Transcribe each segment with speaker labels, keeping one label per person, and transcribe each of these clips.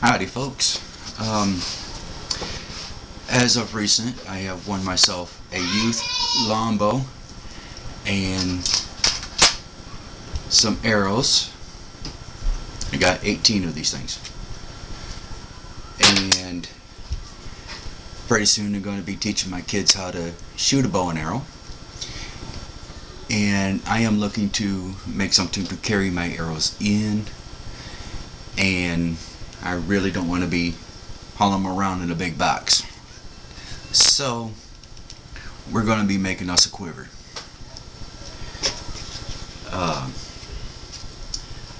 Speaker 1: Howdy folks. As of recent, I have won myself a youth longbow and some arrows. I got 18 of these things. And pretty soon I'm going to be teaching my kids how to shoot a bow and arrow. And I am looking to make something to carry my arrows in, and I really don't want to be hauling them around in a big box. So we're going to be making us a quiver.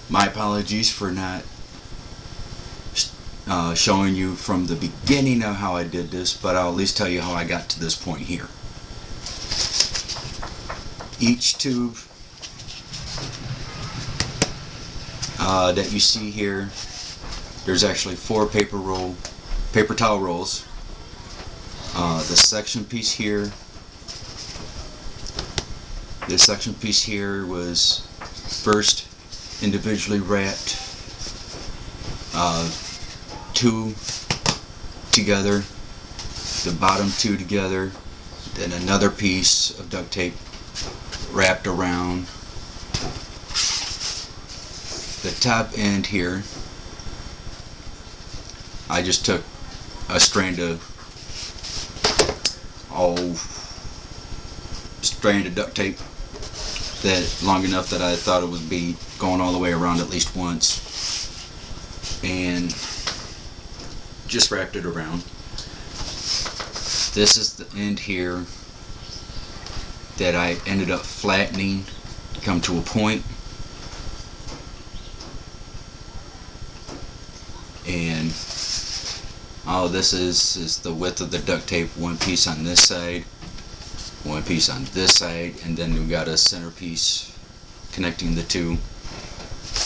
Speaker 1: My apologies for not showing you from the beginning of how I did this, but I'll at least tell you how I got to this point here. Each tube that you see here, there's actually 4 paper towel rolls. The section piece here, this section piece here was first individually wrapped, 2 together, the bottom 2 together, then another piece of duct tape wrapped around the top end here. I just took a strand of duct tape that long enough that I thought it would be going all the way around at least once, and just wrapped it around. This is the end here that I ended up flattening to come to a point, and all this is the width of the duct tape, 1 piece on this side, 1 piece on this side, and then we got a center piece connecting the 2,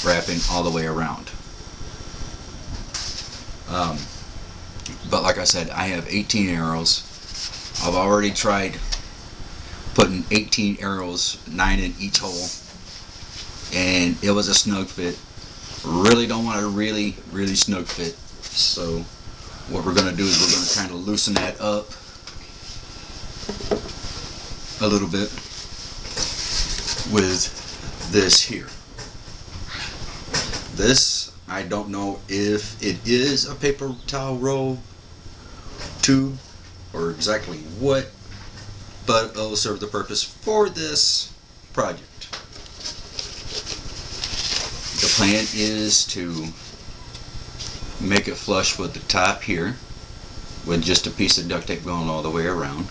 Speaker 1: wrapping all the way around. But like I said, I have 18 arrows. I've already tried putting 18 arrows, 9 in each hole, and it was a snug fit. Really don't want a really snug fit. So what we're going to do is we're going to kind of loosen that up a little bit with this here. This, I don't know if it is a paper towel roll tube or exactly what, but it'll serve the purpose for this project. The plan is to make it flush with the top here, with just a piece of duct tape going all the way around.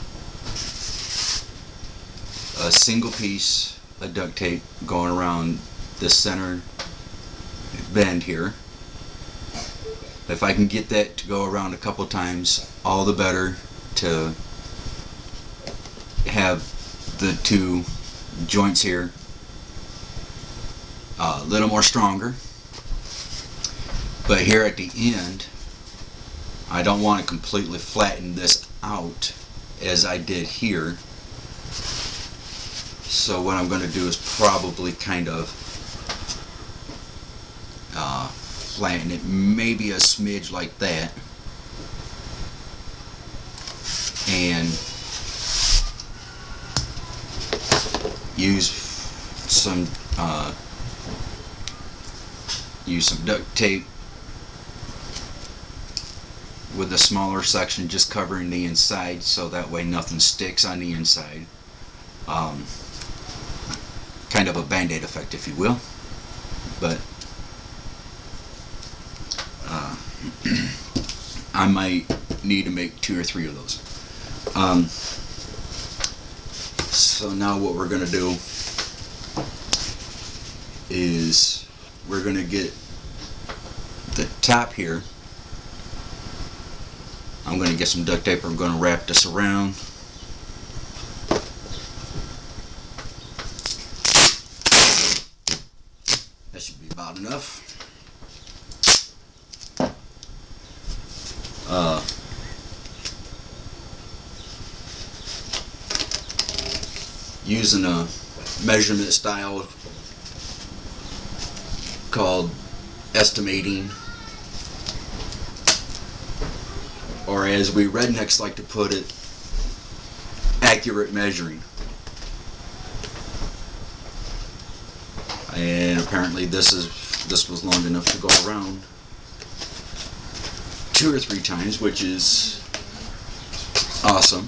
Speaker 1: A single piece of duct tape going around the center bend here. If I can get that to go around a couple times, all the better, to have the 2 joints here a little more stronger. But here at the end, I don't want to completely flatten this out as I did here. So what I'm going to do is probably kind of flatten it, maybe a smidge like that, and use some duct tape with a smaller section just covering the inside, so that way nothing sticks on the inside. Kind of a band-aid effect, if you will. But I might need to make 2 or 3 of those. So now what we're going to do is we're going to get the top here. I'm going to get some duct tape. I'm going to wrap this around. That should be about enough. Using a measurement style called estimating. or as we rednecks like to put it, accurate measuring. And apparently this was long enough to go around 2 or 3 times, which is awesome.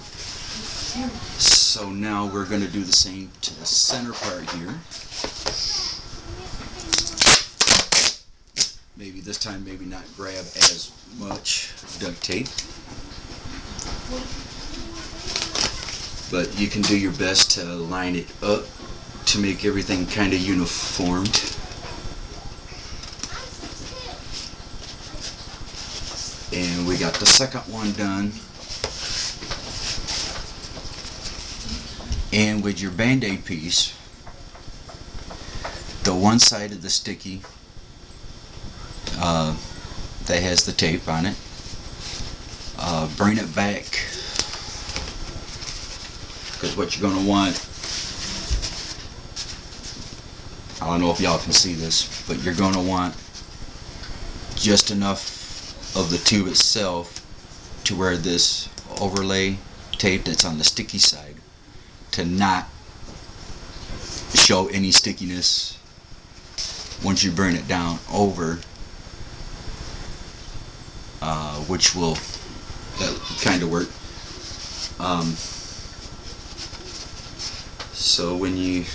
Speaker 1: So now we're going to do the same to the center part here. Maybe this time, maybe not grab as much duct tape, but you can do your best to line it up to make everything kind of uniformed. And we got the second one done. And with your Band-Aid piece, the one side of the sticky that has the tape on it, bring it back, because what you're going to want, I don't know if y'all can see this, but you're going to want just enough of the tube itself to where this overlay tape that's on the sticky side to not show any stickiness once you bring it down over, which will kind of work. So when you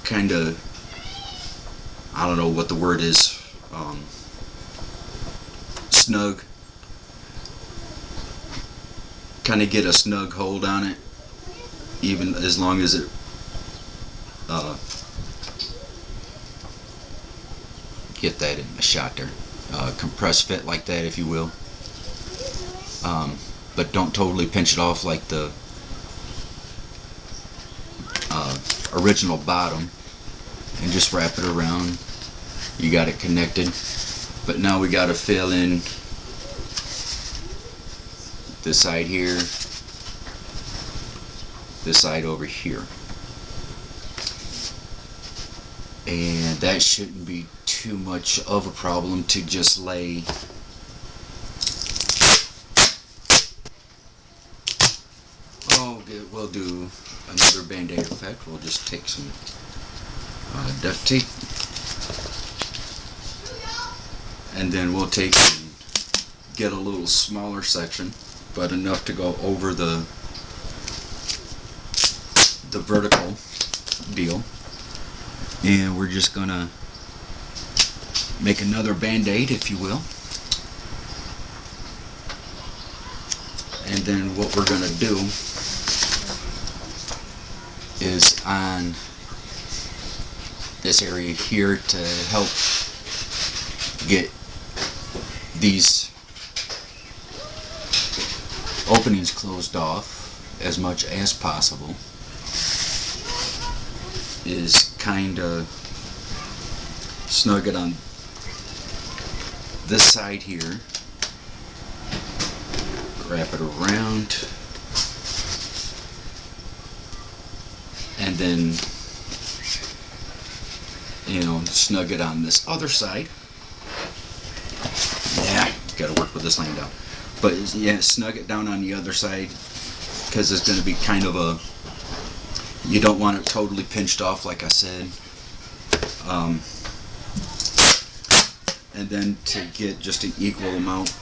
Speaker 1: kind of, I don't know what the word is, snug, kind of get a snug hold on it, even as long as it get that in the shot there, compress fit like that, if you will, but don't totally pinch it off like the original bottom, and just wrap it around. You got it connected, but now we got to fill in this side here, this side over here, and that shouldn't be too much of a problem to just lay we'll do another Band-Aid effect. We'll just take some duct tape, and then we'll take and get a little smaller section, but enough to go over the vertical deal, and we're just gonna make another Band-Aid, if you will. And then what we're gonna do is on this area here to help get these openings closed off as much as possible, is kind of snug it on this side here, wrap it around, and then, you know, snug it on this other side. Yeah, gotta work with this laying down. But yeah, snug it down on the other side, because it's gonna be kind of a, you don't want it totally pinched off, like I said. And then to get just an equal amount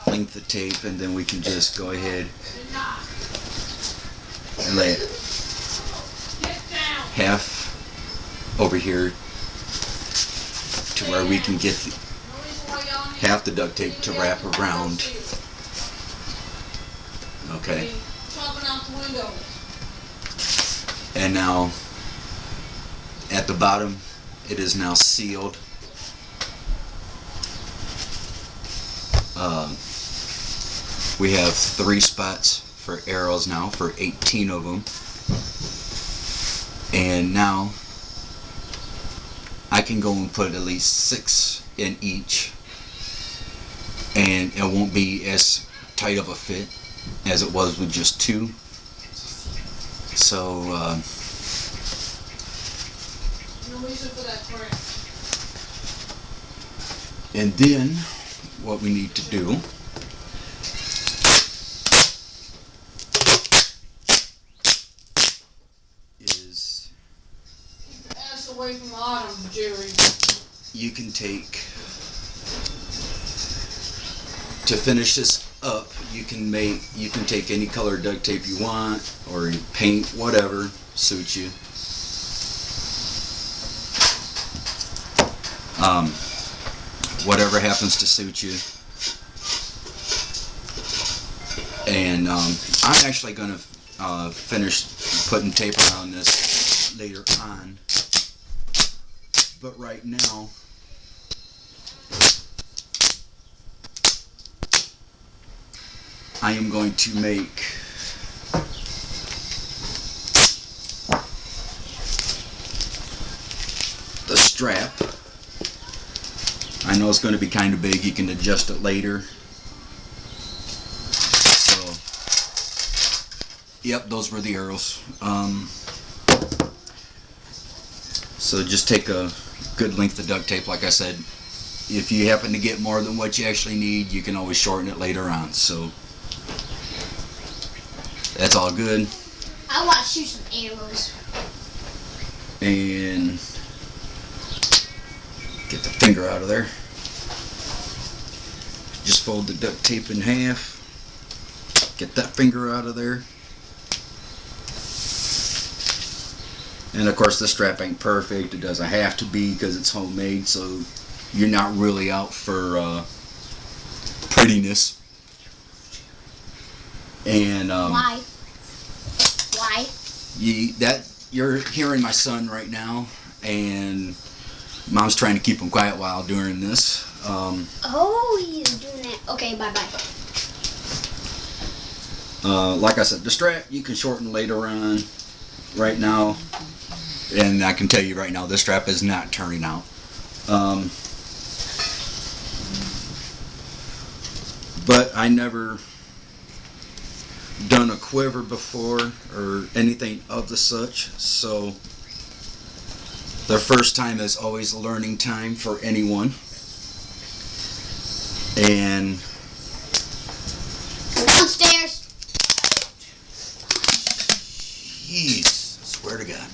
Speaker 1: length of tape, and then we can just go ahead and lay it half over here to where we can get half the duct tape to wrap around. Okay. And now at the bottom it is now sealed. We have 3 spots for arrows now, for 18 of them, and now I can go and put at least 6 in each, and it won't be as tight of a fit as it was with just 2. So and then what we need to do is
Speaker 2: Ass away from Autumn, Jerry.
Speaker 1: you can take, to finish this up, you can take any color duct tape you want, or you paint, whatever suits you. Whatever happens to suit you. And I'm actually going to finish putting tape around this later on. But right now, I am going to make the strap. I know it's going to be kind of big. You can adjust it later. So, yep, those were the arrows. So just take a good length of duct tape. Like I said, if you happen to get more than what you actually need, you can always shorten it later on. So that's all good.
Speaker 3: I want to shoot some arrows.
Speaker 1: And get the finger out of there. Just fold the duct tape in half. Get that finger out of there. And of course the strap ain't perfect. It doesn't have to be because it's homemade, so you're not really out for prettiness. And
Speaker 3: Why? Why?
Speaker 1: You're hearing my son right now, and Mom's trying to keep him quiet while doing this.
Speaker 3: Oh, he's doing that. Okay, bye-bye.
Speaker 1: Like I said, the strap you can shorten later on. Right now, and I can tell you right now, this strap is not turning out. But I never done a quiver before or anything of the such, so the first time is always a learning time for anyone. And
Speaker 3: Downstairs.
Speaker 1: jeez, swear to God.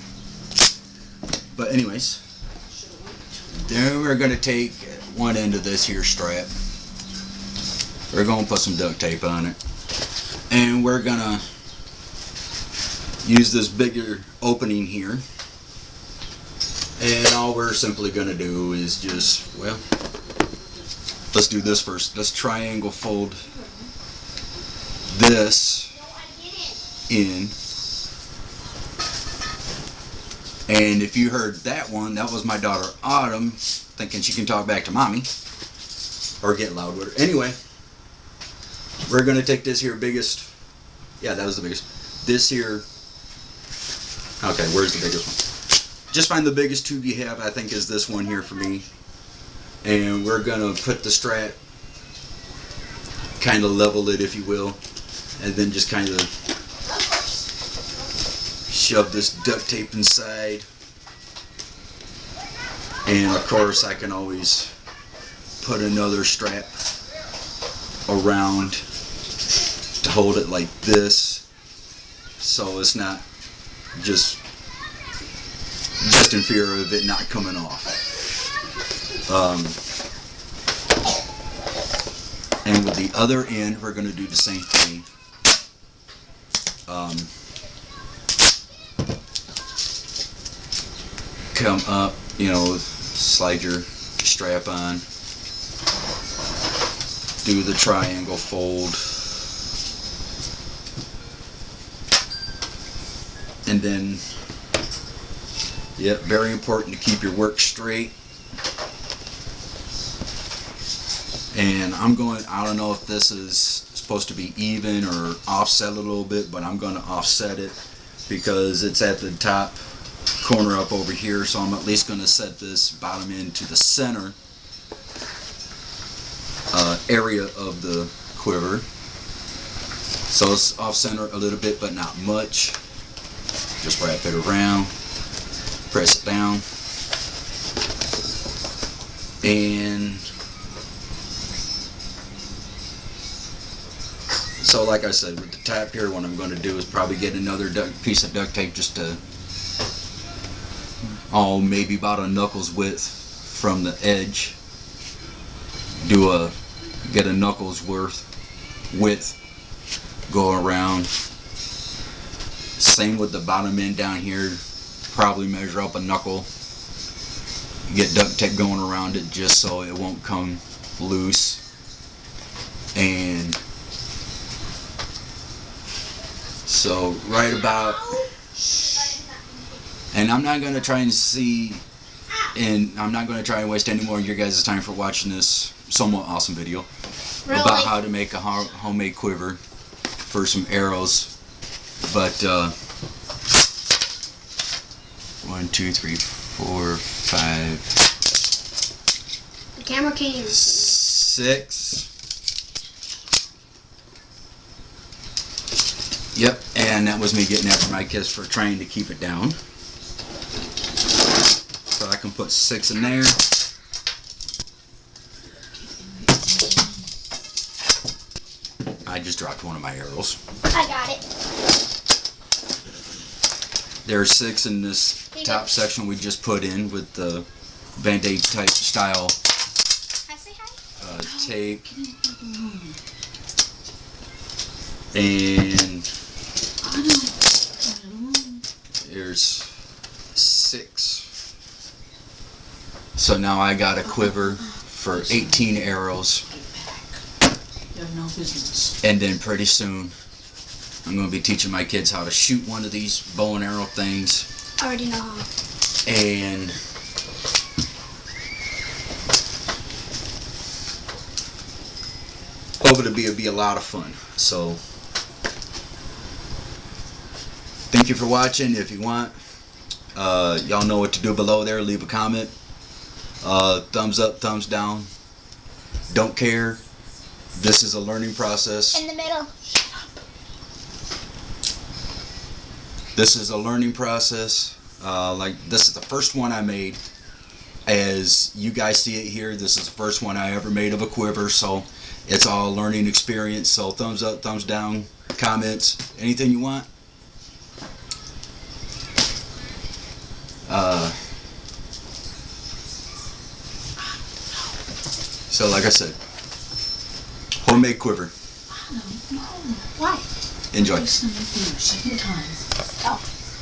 Speaker 1: But anyways, then we're going to take one end of this here strap. We're going to put some duct tape on it. And we're going to use this bigger opening here. And all we're simply going to do is just, well, let's do this first. Let's triangle fold this in. And if you heard that one, that was my daughter Autumn thinking she can talk back to mommy or get loud with her. Anyway, we're going to take this here biggest, yeah, that was the biggest. This here, okay, where's the biggest one? Just find the biggest tube you have. I think is this one here for me. And we're going to put the strap, kind of level it if you will, and then just kind of shove this duct tape inside. And of course I can always put another strap around to hold it like this, so it's not just in fear of it not coming off. And with the other end we're going to do the same thing. Come up, you know, slide your strap on, do the triangle fold, and then, yep, very important to keep your work straight. And I don't know if this is supposed to be even or offset a little bit, but I'm going to offset it because it's at the top corner up over here, so I'm at least going to set this bottom end to the center area of the quiver. So it's off center a little bit, but not much. Just wrap it around, press it down, So like I said, with the tap here, what I'm going to do is probably get another piece of duct tape just to, maybe about a knuckles width from the edge. Get a knuckles width, go around. Same with the bottom end down here, probably measure up a knuckle. Get duct tape going around it just so it won't come loose. And so right about, and I'm not going to try and try and waste any more of your guys' time for watching this somewhat awesome video about how to make a homemade quiver for some arrows. But 1, 2, 3, 4, 5.
Speaker 3: The camera can't even see.
Speaker 1: 6. Yep, and that was me getting after my kids for trying to keep it down. So I can put 6 in there. I just dropped one of my arrows.
Speaker 3: I got it.
Speaker 1: There's 6 in this top section we just put in with the Band-Aid type style
Speaker 3: Can I say hi?
Speaker 1: tape. And there's 6. So now I got a quiver for 18 arrows.
Speaker 2: You have no business.
Speaker 1: And then pretty soon I'm going to be teaching my kids how to shoot one of these bow and arrow things.
Speaker 3: I already know how.
Speaker 1: And hope it'll be a lot of fun. So thank you for watching. If you want, y'all know what to do below there. Leave a comment. Thumbs up, thumbs down. Don't care. This is a learning process.
Speaker 3: In the middle.
Speaker 1: This is a learning process. Like this is the first one I made. As you guys see it here, this is the first one I ever made of a quiver. So it's all a learning experience. So thumbs up, thumbs down, comments, anything you want. So like I said, homemade quiver.
Speaker 2: No. Why?
Speaker 1: Enjoy.
Speaker 2: Second time.
Speaker 3: Oh.